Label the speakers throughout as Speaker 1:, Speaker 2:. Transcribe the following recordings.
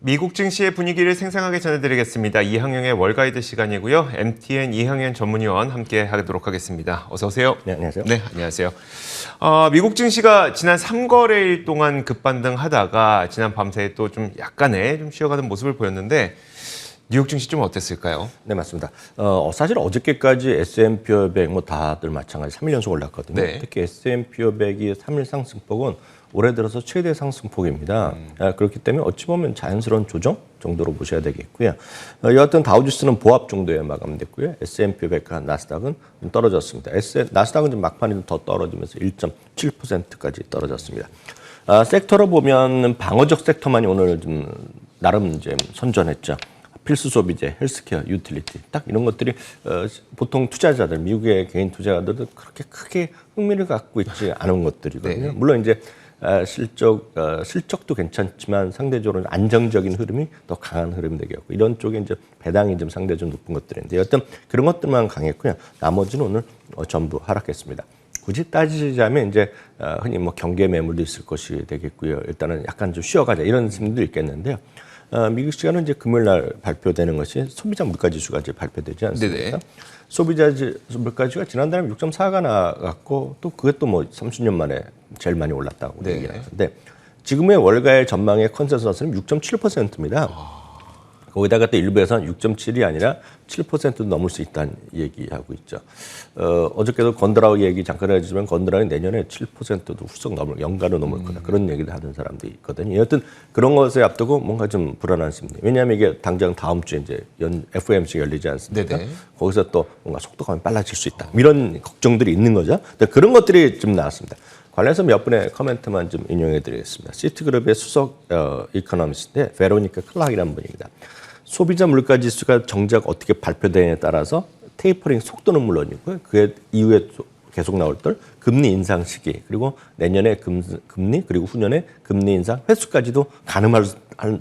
Speaker 1: 미국 증시의 분위기를 생생하게 전해드리겠습니다. 이항영의 월가이드 시간이고요. MTN 이항영 전문위원 함께 하도록 하겠습니다. 어서 오세요.
Speaker 2: 네, 안녕하세요.
Speaker 1: 네, 안녕하세요. 미국 증시가 지난 3거래일 동안 급반등하다가 지난 밤새 또 좀 약간의 좀 쉬어가는 모습을 보였는데 뉴욕 증시 좀 어땠을까요?
Speaker 2: 네, 맞습니다. 사실 어저께까지 S&P 500 다들 마찬가지 3일 연속 올랐거든요.
Speaker 1: 네.
Speaker 2: 특히 S&P 500이 3일 상승폭은 올해 들어서 최대 상승폭입니다. 그렇기 때문에 어찌 보면 자연스러운 조정 정도로 보셔야 되겠고요. 여하튼 다우지수는 보합 정도에 마감됐고요. S&P 500과 나스닥은 좀 떨어졌습니다. 나스닥은 좀 막판에 좀 더 떨어지면서 1.7%까지 떨어졌습니다. 섹터로 보면 방어적 섹터만이 오늘 좀 나름 이제 선전했죠. 필수 소비재, 헬스케어, 유틸리티 딱 이런 것들이 보통 투자자들, 미국의 개인 투자자들도 그렇게 크게 흥미를 갖고 있지 않은 것들이거든요.
Speaker 1: 네.
Speaker 2: 물론 이제 실적도 괜찮지만 상대적으로 안정적인 흐름이 더 강한 흐름이 되겠고 이런 쪽에 이제 배당이 좀 상대적으로 높은 것들인데 여튼 그런 것들만 강했고요. 나머지는 오늘 전부 하락했습니다. 굳이 따지자면 이제 흔히 뭐 경계 매물도 있을 것이 되겠고요. 일단은 약간 좀 쉬어가자 이런 심리도 있겠는데요. 미국 시간은 이제 금요일 날 발표되는 것이 소비자 물가지수가 이제 발표되지 않습니까?
Speaker 1: 네네.
Speaker 2: 소비자 물가지수가 지난달에 6.4가 나갔고 또 그것도 뭐 30년 만에 제일 많이 올랐다고
Speaker 1: 네.
Speaker 2: 얘기하는데 지금의 월가의 전망의 컨센서스는 6.7%입니다. 거기다가 또 일부에서는 6.7이 아니라 7%도 넘을 수 있다는 얘기하고 있죠. 어저께도 건드라우 얘기 잠깐 해주지만 건드라우 내년에 7%도 훌쩍 넘을, 연간으로 넘을 거다. 그런 얘기도 하는 사람도 있거든요. 여튼 그런 것에 앞두고 뭔가 좀 불안한 심리. 왜냐하면 이게 당장 다음 주에 이제 FOMC 열리지 않습니까?
Speaker 1: 네네.
Speaker 2: 거기서 또 뭔가 속도감이 빨라질 수 있다. 이런 걱정들이 있는 거죠. 그런 것들이 좀 나왔습니다. 관련해서 몇 분의 코멘트만 좀 인용해 드리겠습니다. 시티그룹의 수석 이코노미스트인데 베로니카 클락이라는 분입니다. 소비자 물가 지수가 정작 어떻게 발표되느냐에 따라서 테이퍼링 속도는 물론이고요. 그 이후에 계속 나올 때 금리 인상 시기 그리고 내년에 금리 그리고 후년에 금리 인상 횟수까지도 가늠할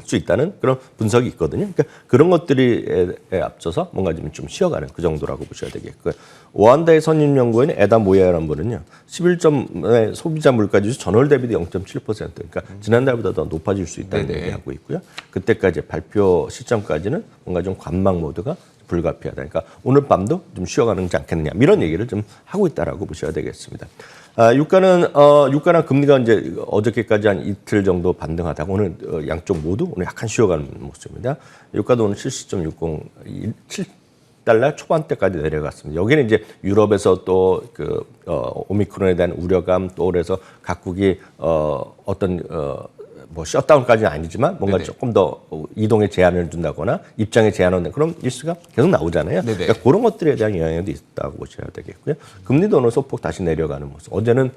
Speaker 2: 수 있다는 그런 분석이 있거든요. 그러니까 그런 것들이 앞서서 뭔가 좀 쉬어가는 그 정도라고 보셔야 되겠고요. 오한다의 선임연구원 에다 모야라는 분은요. 11점의 소비자 물가지수 전월 대비도 0.7% 그러니까 지난달보다 더 높아질 수 있다는 얘기하고 있고요. 그때까지 발표 시점까지는 뭔가 좀 관망 모드가 불가피하다. 그러니까 오늘 밤도 좀 쉬어가는지 않겠느냐 이런 얘기를 좀 하고 있다라고 보셔야 되겠습니다. 유가나 금리가 이제 어저께까지 한 이틀 정도 반등하다가 오늘 양쪽 모두 오늘 약간 쉬어가는 모습입니다. 유가도 오늘 70.60달러 초반대까지 내려갔습니다. 여기는 이제 유럽에서 또 오미크론에 대한 우려감 또 그래서 각국이 뭐 셧다운까지는 아니지만 뭔가 네네. 조금 더 이동에 제한을 준다거나 입장에 제한을 는 그런 이슈가 계속 나오잖아요. 그러니까 그런 것들에 대한 영향도 있다고 보셔야 되겠고요. 금리도 오늘 소폭 다시 내려가는 모습. 어제는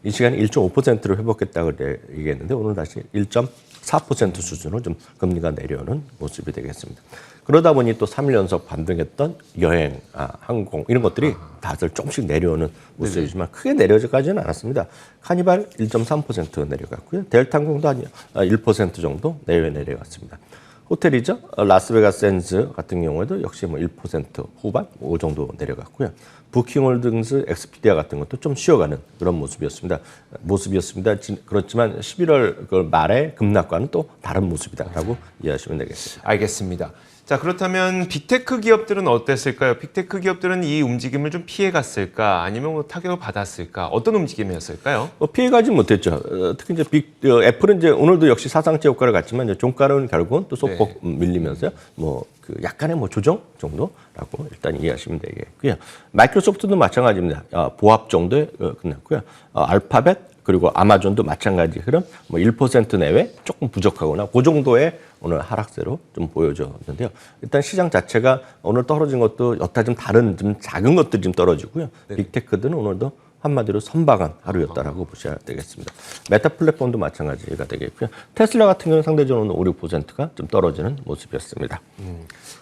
Speaker 2: 이 시간에 1.5%로 회복했다고 얘기했는데 오늘 다시 1.4% 수준으로 좀 금리가 내려오는 모습이 되겠습니다. 그러다 보니 또 3일 연속 반등했던 여행, 항공 이런 것들이 다들 조금씩 내려오는 모습이지만 크게 내려가지는 않았습니다. 카니발 1.3% 내려갔고요. 델타 항공도 한 1% 정도 내려갔습니다. 호텔이죠. 라스베가스 샌즈 같은 경우에도 역시 뭐 1% 후반 5 정도 내려갔고요. 부킹홀딩스, 엑스피디아 같은 것도 좀 쉬어가는 그런 모습이었습니다. 그렇지만 11월 말에 급락과는 또 다른 모습이다라고 이해하시면 되겠습니다.
Speaker 1: 알겠습니다. 자, 그렇다면 빅테크 기업들은 어땠을까요? 빅테크 기업들은 이 움직임을 좀 피해갔을까? 아니면 뭐 타격을 받았을까? 어떤 움직임이었을까요?
Speaker 2: 피해가지 못했죠. 특히 이제 애플은 이제 오늘도 역시 사상체 효과를 갖지만 이제 종가는 결국은 또 소폭 밀리면서요. 약간의 조정 정도라고 일단 이해하시면 되겠고요. 마이크로소프트도 마찬가지입니다. 보합 정도에 끝났고요. 알파벳 그리고 아마존도 마찬가지 흐름, 1% 내외 조금 부족하거나 그 정도의 오늘 하락세로 좀 보여줬는데요. 일단 시장 자체가 오늘 떨어진 것도 여타 좀 다른 좀 작은 것들이 좀 떨어지고요. 빅테크들은 오늘도 한마디로 선박한 하루였다라고 보셔야 되겠습니다. 메타 플랫폼도 마찬가지가 되겠고요. 테슬라 같은 경우는 상대적으로 5, 6%가 좀 떨어지는 모습이었습니다.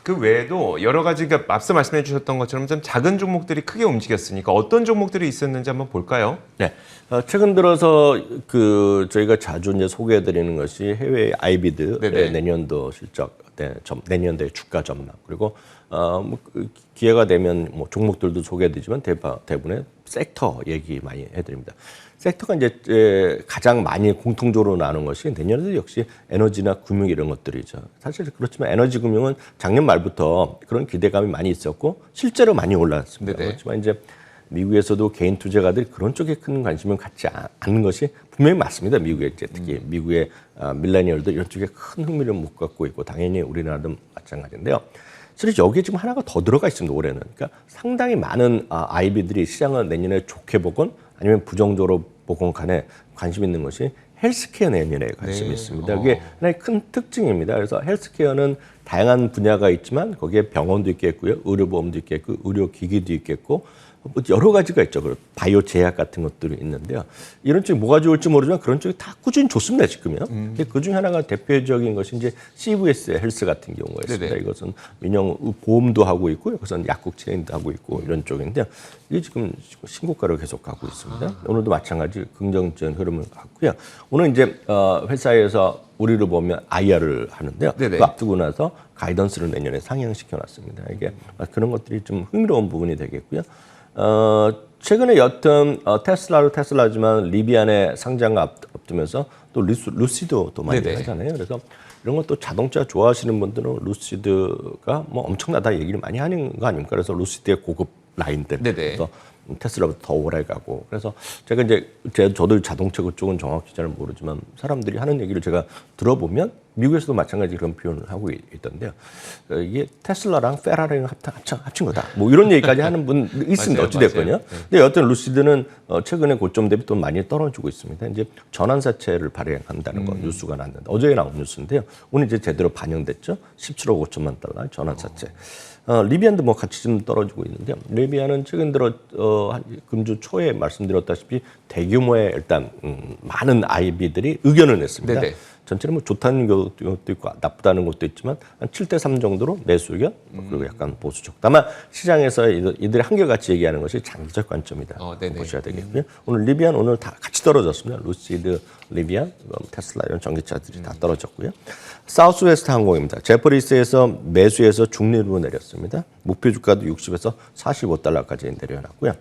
Speaker 1: 그 외에도 여러 가지 앞서 말씀해 주셨던 것처럼 좀 작은 종목들이 크게 움직였으니까 어떤 종목들이 있었는지 한번 볼까요?
Speaker 2: 네. 최근 들어서 저희가 자주 이제 소개해 드리는 것이 해외 아이비드의 내년도 실적, 내년도의 주가 전망 그리고 기회가 되면 종목들도 소개해 드리지만 대부분의 섹터 얘기 많이 해드립니다. 섹터가 이제 가장 많이 공통적으로 나눈 것이 내년에도 역시 에너지나 금융 이런 것들이죠. 사실 그렇지만 에너지 금융은 작년 말부터 그런 기대감이 많이 있었고 실제로 많이 올랐습니다.
Speaker 1: 네네.
Speaker 2: 그렇지만 이제 미국에서도 개인 투자가들이 그런 쪽에 큰 관심을 갖지 않는 것이 분명히 맞습니다. 미국에 이제 특히 미국의 밀레니얼들 이런 쪽에 큰 흥미를 못 갖고 있고 당연히 우리나라도 마찬가지인데요. 사실 여기에 지금 하나가 더 들어가 있습니다. 올해는. 그러니까 상당히 많은 아이비들이 시장을 내년에 좋게 보건 아니면 부정적으로 보건 간에 관심 있는 것이 헬스케어 내년에 관심이 있습니다. 이게 하나의 큰 특징입니다. 그래서 헬스케어는 다양한 분야가 있지만 거기에 병원도 있겠고요. 의료보험도 있겠고 의료기기도 있겠고 뭐 여러 가지가 있죠. 바이오 제약 같은 것들이 있는데요. 이런 쪽이 뭐가 좋을지 모르지만 그런 쪽이 다 꾸준히 좋습니다. 지금요. 그 중에 하나가 대표적인 것이 이제 CVS 헬스 같은 경우가 있습니다.
Speaker 1: 네네.
Speaker 2: 이것은 민영 보험도 하고 있고 이것은 약국 체인도 하고 있고 이런 쪽인데요. 이게 지금 신고가를 계속 가고 있습니다. 오늘도 마찬가지 긍정적인 흐름을 갖고요. 오늘 이제 회사에서 우리를 보면 IR을 하는데요.
Speaker 1: 네네.
Speaker 2: 그 앞두고 나서 가이던스를 내년에 상향시켜 놨습니다. 이게 그런 것들이 좀 흥미로운 부분이 되겠고요. 최근에 여튼 테슬라지만 리비안의 상장을 앞두면서 또 루시드도 또 많이
Speaker 1: 네네.
Speaker 2: 하잖아요. 그래서 이런 것도 자동차 좋아하시는 분들은 루시드가 뭐 엄청나다 얘기를 많이 하는 거 아닙니까? 그래서 루시드의 고급 라인들,
Speaker 1: 네네.
Speaker 2: 그래서 테슬라보다 더 오래 가고. 그래서 제가 이제 저도 자동차 그쪽은 정확히 잘 모르지만 사람들이 하는 얘기를 제가 들어보면 미국에서도 마찬가지 그런 표현을 하고 있던데요. 이게 테슬라랑 페라리랑 합친 거다. 뭐 이런 얘기까지 하는 분 있습니다.
Speaker 1: 맞아요,
Speaker 2: 어찌됐건요.
Speaker 1: 맞아요.
Speaker 2: 근데 여튼 루시드는 최근에 고점 대비 또 많이 떨어지고 있습니다. 이제 전환사채를 발행한다는 거 뉴스가 났는데 어제 나온 뉴스인데요. 오늘 이제 제대로 반영됐죠. 17억 5천만 달러 전환사채. 리비안도 뭐 같이 좀 떨어지고 있는데요. 리비안은 최근 들어 금주 초에 말씀드렸다시피 대규모의 일단 많은 아이비들이 의견을 냈습니다.
Speaker 1: 네네.
Speaker 2: 전체는 뭐 좋다는 것도 있고 나쁘다는 것도 있지만 한 7대3 정도로 매수 의견 그리고 약간 보수적. 다만 시장에서 이들이 한결같이 얘기하는 것이 장기적 관점이다.
Speaker 1: 네네.
Speaker 2: 보셔야 되겠고요. 오늘 리비안 오늘 다 같이 떨어졌습니다. 루시드, 리비안, 테슬라 이런 전기차들이 다 떨어졌고요. 사우스웨스트 항공입니다. 제퍼리스에서 매수해서 중립으로 내렸습니다. 목표 주가도 60에서 45달러까지 내려놨고요.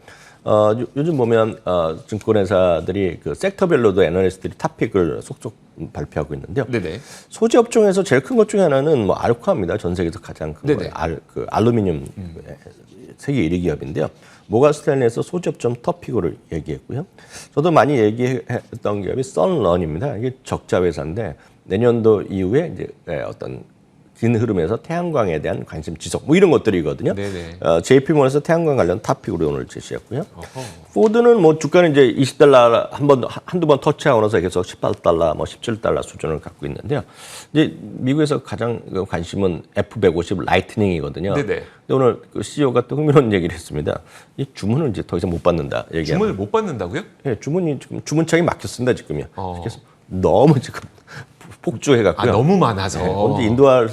Speaker 2: 요즘 보면 증권회사들이 그 섹터별로도 애널리스트들이 탑픽을 속속 발표하고 있는데요.
Speaker 1: 네네.
Speaker 2: 소재 업종에서 제일 큰 것 중에 하나는 뭐 알코아입니다. 전 세계에서 가장 큰 거예요. 알루미늄 세계 1위 기업인데요. 모가 스탠리에서 소재 업종 톱픽으로 얘기했고요. 저도 많이 얘기했던 기업이 썬런입니다. 이게 적자 회사인데 내년도 이후에 이제 어떤 긴 흐름에서 태양광에 대한 관심 지속 뭐 이런 것들이거든요.
Speaker 1: 네네.
Speaker 2: JP모건에서 태양광 관련 탑픽으로 오늘 제시했고요. 포드는 뭐 주가는 이제 20달러 한두 번 터치하고 나서 계속 18달러, 뭐 17달러 수준을 갖고 있는데요. 이제 미국에서 가장 관심은 F150 라이트닝이거든요.
Speaker 1: 네네.
Speaker 2: 근데 오늘 그 CEO가 또 흥미로운 얘기를 했습니다. 이 주문을 이제 더 이상 못 받는다.
Speaker 1: 주문을 못 받는다고요?
Speaker 2: 네, 주문이 지금 주문창이 막혔습니다 지금요. 그래서 너무 지금 폭주해갖고요.
Speaker 1: 너무 많아서.
Speaker 2: 네, 언제 인도화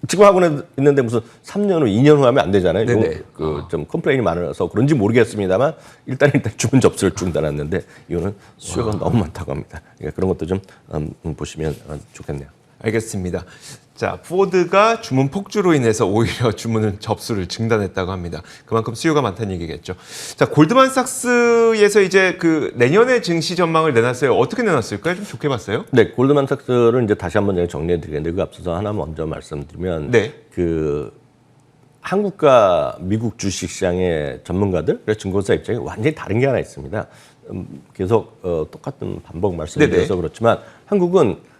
Speaker 2: 지금 하고 있는데 무슨 3년 후, 2년 후 하면 안 되잖아요.
Speaker 1: 네네.
Speaker 2: 좀 컴플레인이 많아서 그런지 모르겠습니다만 일단 주문 접수를 중단했는데 이거는 수요가 너무 많다고 합니다. 그러니까 그런 것도 좀 보시면 좋겠네요.
Speaker 1: 알겠습니다. 자, 포드가 주문 폭주로 인해서 오히려 주문을 접수를 중단했다고 합니다. 그만큼 수요가 많다는 얘기겠죠. 자, 골드만삭스에서 이제 그 내년의 증시 전망을 내놨어요. 어떻게 내놨을까요? 좀 좋게 봤어요?
Speaker 2: 네, 골드만삭스를 이제 다시 한번 정리해드리겠는데 그 앞서서 하나 먼저 말씀드리면
Speaker 1: 네.
Speaker 2: 그 한국과 미국 주식시장의 전문가들, 그래서 증권사 입장이 완전히 다른 게 하나 있습니다. 계속 똑같은 반복 말씀드려서 그렇지만 한국은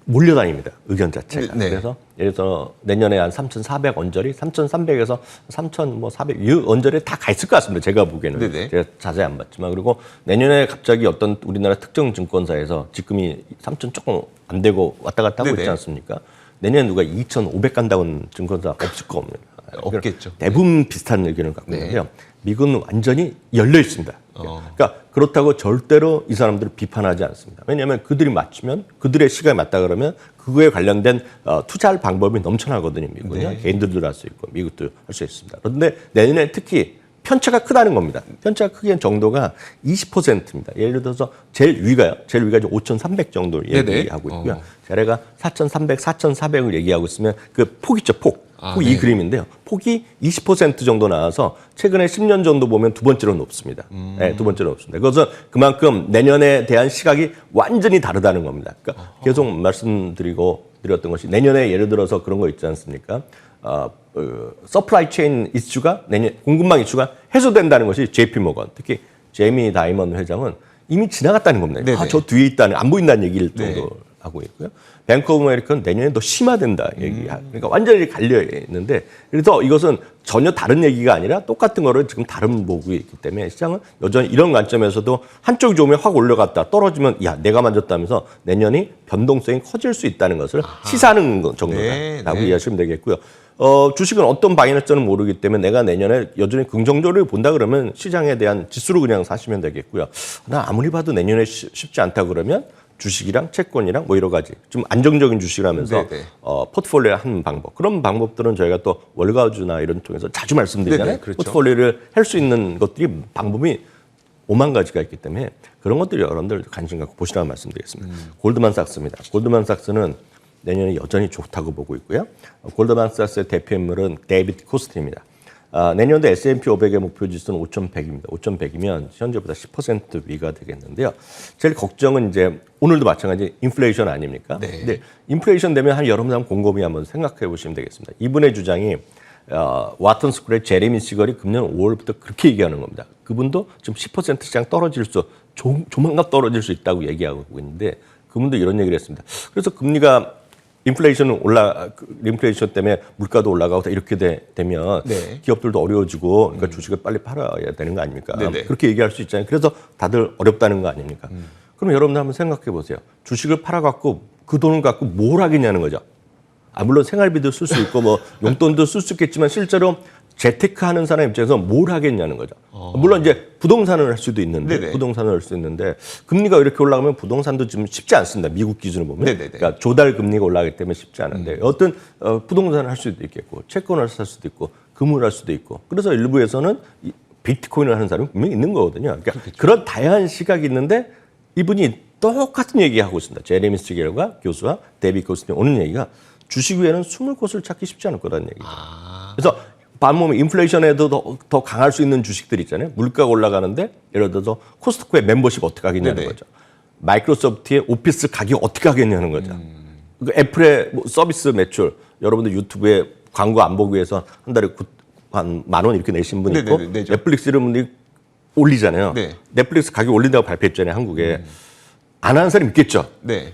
Speaker 2: 몰려다닙니다. 의견 자체가.
Speaker 1: 네.
Speaker 2: 그래서 예를 들어서 내년에 한 3,400 언저리, 3,300에서 3,400 이 언저리에 다 가 있을 것 같습니다. 제가 보기에는.
Speaker 1: 네네.
Speaker 2: 제가 자세히 안 봤지만. 그리고 내년에 갑자기 어떤 우리나라 특정 증권사에서 지금이 3,000 조금 안 되고 왔다 갔다 하고
Speaker 1: 네네.
Speaker 2: 있지 않습니까? 내년에 누가 2,500 간다는 증권사 없을 겁니다.
Speaker 1: 없겠죠.
Speaker 2: 대부분 비슷한 의견을 갖고
Speaker 1: 네.
Speaker 2: 있는데요. 미국은 완전히 열려 있습니다. 그러니까 그렇다고 절대로 이 사람들을 비판하지 않습니다. 왜냐하면 그들이 맞추면 그들의 시각에 맞다 그러면 그거에 관련된 투자할 방법이 넘쳐나거든요. 미국은요.
Speaker 1: 네.
Speaker 2: 개인들도 할 수 있고 미국도 할 수 있습니다. 그런데 내년에 특히 편차가 크다는 겁니다. 편차가 크기의 정도가 20%입니다. 예를 들어서 제일 위가 이제 5,300 정도를
Speaker 1: 네네.
Speaker 2: 얘기하고 있고요. 자네가 4,300, 4,400을 얘기하고 있으면 그 폭 있죠, 폭. 폭이 이 그림인데요. 폭이 20% 정도 나와서 최근에 10년 정도 보면 두 번째로 높습니다. 네, 두 번째로 높습니다. 그것은 그만큼 내년에 대한 시각이 완전히 다르다는 겁니다. 그러니까 계속 드렸던 것이 내년에 예를 들어서 그런 거 있지 않습니까? 서플라이 체인 이슈가 내년 공급망 이슈가 해소된다는 것이 JP 모건, 특히 제이미 다이먼 회장은 이미 지나갔다는 겁니다. 저 뒤에 있다는 안 보인다는 얘기를 정도 하고 있고요. 뱅크 오브 아메리카는 내년에 더 심화된다 얘기야. 그러니까 완전히 갈려 있는데 그래서 이것은 전혀 다른 얘기가 아니라 똑같은 거를 지금 다른 보고 있기 때문에 시장은 여전히 이런 관점에서도 한쪽이 좋으면 확 올라갔다 떨어지면 야 내가 만졌다면서 내년이 변동성이 커질 수 있다는 것을 시사하는 정도다라고 이해하시면 되겠고요. 주식은 어떤 방향일지는 모르기 때문에 내가 내년에 여전히 긍정적으로 본다 그러면 시장에 대한 지수로 그냥 사시면 되겠고요. 나 아무리 봐도 내년에 쉽지 않다 그러면 주식이랑 채권이랑 뭐 여러 가지 좀 안정적인 주식이라면서 포트폴리오 하는 방법 그런 방법들은 저희가 또 월가주나 이런 쪽에서 자주 말씀드리잖아요.
Speaker 1: 그렇죠.
Speaker 2: 포트폴리오를 할 수 있는 것들이 방법이 5만 가지가 있기 때문에 그런 것들이 여러분들 관심 갖고 보시라고 말씀드리겠습니다. 골드만삭스입니다. 골드만삭스는 내년에 여전히 좋다고 보고 있고요. 골드만삭스의 대표 인물은 데이비드 코스트입니다. 내년도 S&P 500의 목표 지수는 5,100입니다. 5,100이면 현재보다 10% 위가 되겠는데요. 제일 걱정은 이제 오늘도 마찬가지 인플레이션 아닙니까?
Speaker 1: 네.
Speaker 2: 근데 인플레이션 되면 한 여러분 한번 곰곰이 한번 생각해 보시면 되겠습니다. 이분의 주장이 와튼 스쿨의 제레미 시걸이 금년 5월부터 그렇게 얘기하는 겁니다. 그분도 지금 10% 시장 조만간 떨어질 수 있다고 얘기하고 있는데 그분도 이런 얘기를 했습니다. 그래서 금리가 인플레이션 때문에 물가도 올라가고 이렇게 되면 기업들도 어려워지고 그러니까 주식을 빨리 팔아야 되는 거 아닙니까? 그렇게 얘기할 수 있잖아요. 그래서 다들 어렵다는 거 아닙니까? 그럼 여러분들 한번 생각해 보세요. 주식을 팔아갖고 그 돈을 갖고 뭘 하겠냐는 거죠. 물론 생활비도 쓸 수 있고 뭐 용돈도 쓸 수 있겠지만 실제로 재테크하는 사람 입장에서 뭘 하겠냐는 거죠. 물론 이제 부동산을 할 수도 있는데 부동산을 할 수 있는데 금리가 이렇게 올라가면 부동산도 지금 쉽지 않습니다. 미국 기준으로 보면 그러니까 조달 금리가 올라가기 때문에 쉽지 않은데 어떤 부동산을 할 수도 있겠고 채권을 살 수도 있고 금을 할 수도 있고 그래서 일부에서는 비트코인을 하는 사람이 분명히 있는 거거든요. 그러니까 그런 다양한 시각이 있는데 이분이 똑같은 얘기하고 있습니다. 제레미 스티겔과 교수와 데이비드 코스트님 오는 얘기가 주식 위에는 숨을 곳을 찾기 쉽지 않을 거라는 얘기죠. 그래서 반면에 인플레이션에도 더 강할 수 있는 주식들 있잖아요. 물가가 올라가는데 예를 들어서 코스트코의 멤버십 어떻게 하겠냐는 거죠. 마이크로소프트의 오피스 가격 어떻게 하겠냐는 거죠. 애플의 서비스 매출 여러분들 유튜브에 광고 안 보기 위해서 한 달에 한 10,000원 이렇게 내신 분이 있고 넷플릭스 이런 분들이 올리잖아요. 넷플릭스 가격 올린다고 발표했잖아요. 한국에. 안 하는 사람이 있겠죠.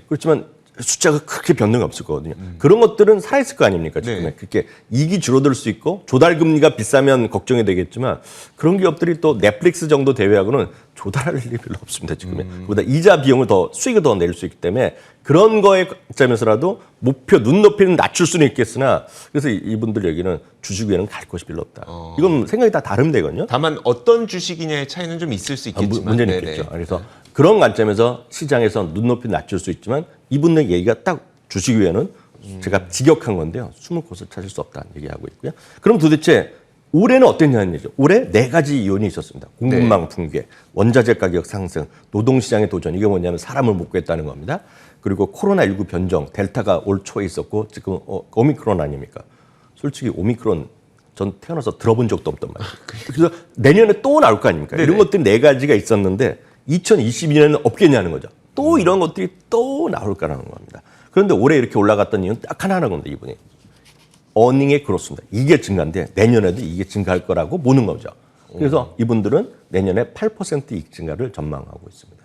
Speaker 2: 그렇지만 숫자가 크게 변동이 없을 거거든요. 그런 것들은 살아있을 거 아닙니까? 지금 그렇게 이익이 줄어들 수 있고 조달금리가 비싸면 걱정이 되겠지만 그런 기업들이 또 넷플릭스 정도 대회하고는 조달할 일이 별로 없습니다. 지금에. 그보다 이자 비용을 수익을 더 낼 수 있기 때문에 그런 거에 관점에서라도 목표 눈높이는 낮출 수는 있겠으나 그래서 이분들 얘기는 주식 위에는 갈 것이 별로 없다. 이건 생각이 다 다르면 되거든요.
Speaker 1: 다만 어떤 주식이냐의 차이는 좀 있을 수 있겠지만
Speaker 2: 문제는 있겠죠. 그래서 그런 관점에서 시장에서 눈높이 낮출 수 있지만 이분의 얘기가 딱 주식 위에는 제가 직역한 건데요. 숨을 곳을 찾을 수 없다는 얘기하고 있고요. 그럼 도대체 올해는 어땠냐는 얘기죠. 올해 4가지 요인이 있었습니다. 공급망 붕괴, 원자재 가격 상승, 노동시장의 도전. 이게 뭐냐면 사람을 못 구했다는 겁니다. 그리고 코로나19 변종, 델타가 올 초에 있었고 지금 오미크론 아닙니까? 솔직히 오미크론 전 태어나서 들어본 적도 없단 말이에요. 그래서 내년에 또 나올 거 아닙니까? 이런 것들이 4가지가 있었는데 2022년에는 없겠냐는 거죠. 또 이런 것들이 또 나올 거라는 겁니다. 그런데 올해 이렇게 올라갔던 이유는 딱 하나라는 겁니다. 이분이. 어닝의 그렇습니다. 이게 증가인데 내년에도 이게 증가할 거라고 보는 거죠. 그래서 이분들은 내년에 8% 이익 증가를 전망하고 있습니다.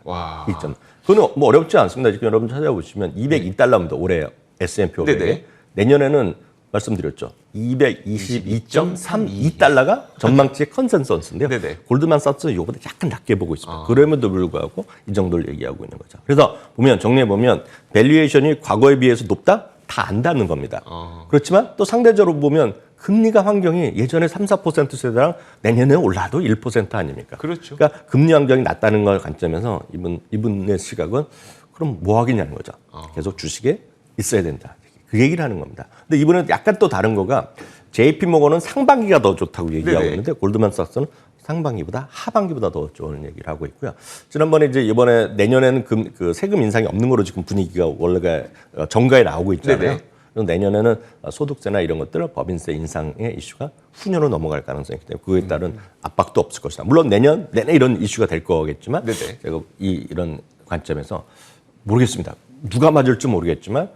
Speaker 2: 이익 그건 뭐 어렵지 않습니다. 지금 여러분 찾아보시면 202달러입니다. 올해 S&P 500에. 내년에는 말씀드렸죠. 222.32달러가 전망치의 컨센서스인데요. 골드만삭스는 이거보다 약간 낮게 보고 있습니다. 그럼에도 불구하고 이 정도를 얘기하고 있는 거죠. 그래서 정리해보면 밸류에이션이 과거에 비해서 높다? 다 안다는 겁니다. 그렇지만 또 상대적으로 보면 금리가 환경이 예전에 3, 4% 세대랑 내년에 올라도 1% 아닙니까? 그러니까 금리 환경이 낮다는 걸 관점에서 이분의 시각은 그럼 뭐 하겠냐는 거죠. 계속 주식에 있어야 된다. 그 얘기를 하는 겁니다. 근데 이번에 약간 또 다른 거가 JP 모건은 상반기가 더 좋다고 얘기하고 있는데 골드만삭스는 상반기보다 하반기보다 더 좋은 얘기를 하고 있고요. 지난번에 이번에 내년에는 그 세금 인상이 없는 거로 지금 분위기가 원래가 정가에 나오고 있잖아요. 그래서 내년에는 소득세나 이런 것들 법인세 인상의 이슈가 후년으로 넘어갈 가능성이 있기 때문에 그에 따른 압박도 없을 것이다. 물론 내년 내내 이런 이슈가 될 거겠지만
Speaker 1: 네네.
Speaker 2: 제가 이런 관점에서 모르겠습니다. 누가 맞을지 모르겠지만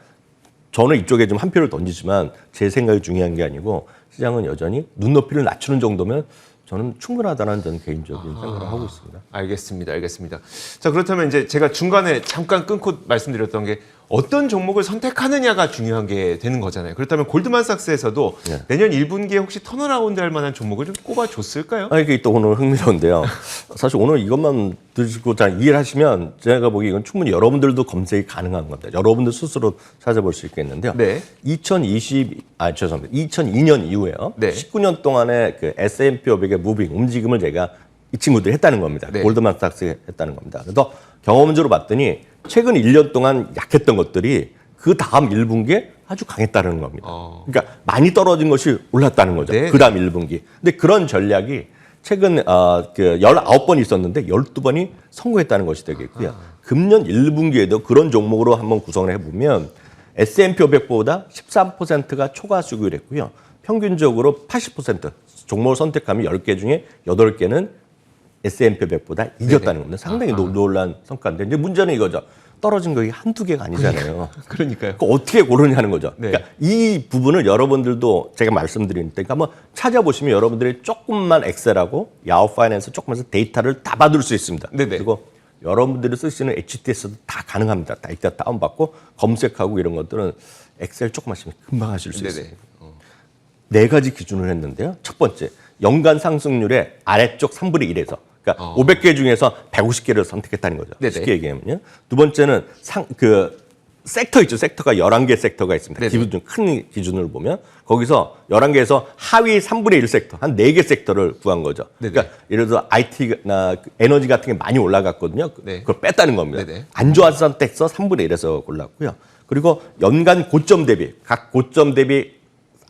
Speaker 2: 저는 이쪽에 좀 한 표를 던지지만 제 생각이 중요한 게 아니고 시장은 여전히 눈높이를 낮추는 정도면 저는 충분하다는 저는 개인적인 생각을 하고 있습니다.
Speaker 1: 알겠습니다. 알겠습니다. 자, 그렇다면 이제 제가 중간에 잠깐 끊고 말씀드렸던 게 어떤 종목을 선택하느냐가 중요한 게 되는 거잖아요. 그렇다면 골드만삭스에서도
Speaker 2: 네.
Speaker 1: 내년 1분기에 혹시 턴어라운드 할 만한 종목을 좀 꼽아줬을까요?
Speaker 2: 이게 또 오늘 흥미로운데요. 사실 오늘 이것만 드시고 잘 이해를 하시면 제가 보기에 이건 충분히 여러분들도 검색이 가능한 겁니다. 여러분들 스스로 찾아볼 수 있겠는데요.
Speaker 1: 네.
Speaker 2: 2002년 이후에요.
Speaker 1: 네.
Speaker 2: 19년 동안의 그 S&P 500의 무빙, 움직임을 제가 이 친구들이 했다는 겁니다.
Speaker 1: 네.
Speaker 2: 골드만삭스가 했다는 겁니다. 그래서 경험적으로 봤더니 최근 1년 동안 약했던 것들이 그 다음 1분기에 아주 강했다는 겁니다. 그러니까 많이 떨어진 것이 올랐다는 거죠.
Speaker 1: 네.
Speaker 2: 그 다음 1분기. 근데 그런 전략이 최근 그 19번이 있었는데 12번이 성공했다는 것이 되겠고요. 금년 1분기에도 그런 종목으로 한번 구성을 해보면 S&P 500보다 13%가 초과 수익을 했고요. 평균적으로 80% 종목을 선택하면 10개 중에 8개는 S&P 500보다 이겼다는 겁니다. 상당히 놀라운 성과인데 이제 문제는 이거죠. 떨어진 거 한두 개가 아니잖아요.
Speaker 1: 그러니까요.
Speaker 2: 그거 어떻게 고르냐는 거죠.
Speaker 1: 네.
Speaker 2: 그러니까 이 부분을 여러분들도 제가 말씀드린 때 한번 찾아보시면 여러분들이 조금만 엑셀하고 야후 파이낸스 조금만 데이터를 다 받을 수 있습니다.
Speaker 1: 네네.
Speaker 2: 그리고 여러분들이 쓰시는 HTS도 다 가능합니다. 데이터 다운받고 검색하고 이런 것들은 엑셀 조금만 쓰면 금방 하실 수 있어요.
Speaker 1: 네네.
Speaker 2: 네 가지 기준을 했는데요. 첫 번째, 연간 상승률의 아래쪽 3분의 1에서 그러니까 500개 중에서 150개를 선택했다는 거죠.
Speaker 1: 네네.
Speaker 2: 쉽게 얘기하면요. 두 번째는 섹터 있죠. 섹터가 11개 섹터가 있습니다.
Speaker 1: 네네.
Speaker 2: 기준 큰 기준을 보면 거기서 11개에서 하위 3분의 1 섹터, 한 4개 섹터를 구한 거죠.
Speaker 1: 네네.
Speaker 2: 그러니까 예를 들어서 IT나 에너지 같은 게 많이 올라갔거든요.
Speaker 1: 네.
Speaker 2: 그걸 뺐다는 겁니다.
Speaker 1: 네네.
Speaker 2: 안 좋아서 선택해서 3분의 1에서 골랐고요. 그리고 연간 고점 대비, 각 고점 대비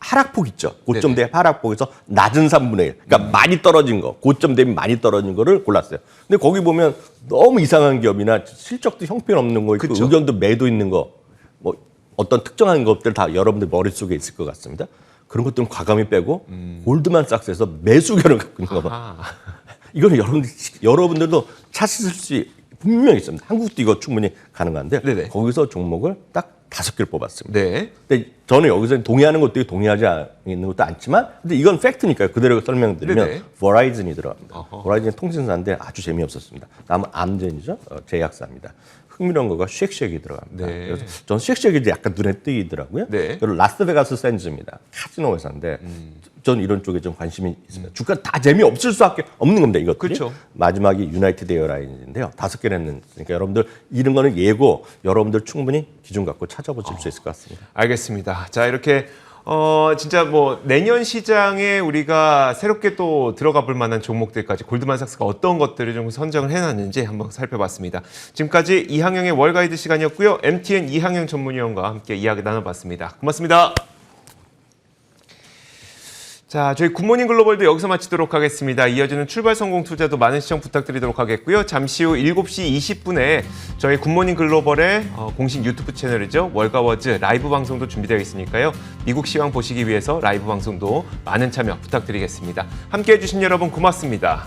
Speaker 2: 하락폭 있죠. 고점 대비 하락폭에서 낮은 3분의 1. 그러니까 많이 떨어진 거, 고점 대비 많이 떨어진 거를 골랐어요. 근데 거기 보면 너무 이상한 기업이나 실적도 형편없는 거 있고
Speaker 1: 그쵸.
Speaker 2: 의견도 매도 있는 거, 뭐 어떤 특정한 것들 다 여러분들 머릿속에 있을 것 같습니다. 그런 것들은 과감히 빼고 골드만삭스에서 매수 의견을 갖고 있는 거 봐. 이거는 여러분들도 찾으실 수 분명히 있습니다. 한국도 이거 충분히 가능한데
Speaker 1: 네네.
Speaker 2: 거기서 종목을 딱 5개를 뽑았습니다.
Speaker 1: 네.
Speaker 2: 근데 저는 여기서 동의하는 것도 있고 동의하지 않는 것도 않지만 근데 이건 팩트니까요. 그대로 설명드리면
Speaker 1: 네네.
Speaker 2: 버라이즌이 들어갑니다.
Speaker 1: 어허.
Speaker 2: 버라이즌 통신사인데 아주 재미없었습니다. 다음은 암젠이죠. 제약사입니다. 흥미로운 거가 쉑쉑이 들어갑니다.
Speaker 1: 네.
Speaker 2: 그래서 저는 쉑쉑이 이제 약간 눈에 띄더라고요.
Speaker 1: 네.
Speaker 2: 그리고 라스베가스 샌즈입니다. 카지노 회사인데 저는 이런 쪽에 좀 관심이 있습니다. 주가 다 재미없을 수밖에 없는 겁니다. 이것들이.
Speaker 1: 그렇죠.
Speaker 2: 마지막이 유나이티드 에어라인인데요. 5개를 했으니까 여러분들 이런 거는 예고 여러분들 충분히 기준 갖고 찾아보실 수 있을 것 같습니다.
Speaker 1: 알겠습니다. 자, 이렇게 진짜 뭐 내년 시장에 우리가 새롭게 또 들어가 볼 만한 종목들까지 골드만삭스가 어떤 것들을 좀 선정을 해놨는지 한번 살펴봤습니다. 지금까지 이항영의 월가이드 시간이었고요. MTN 이항영 전문위원과 함께 이야기 나눠봤습니다. 고맙습니다. 자, 저희 굿모닝 글로벌도 여기서 마치도록 하겠습니다. 이어지는 출발 성공 투자도 많은 시청 부탁드리도록 하겠고요. 잠시 후 7시 20분에 저희 굿모닝 글로벌의 공식 유튜브 채널이죠. 월가워즈 라이브 방송도 준비되어 있으니까요. 미국 시황 보시기 위해서 라이브 방송도 많은 참여 부탁드리겠습니다. 함께해 주신 여러분 고맙습니다.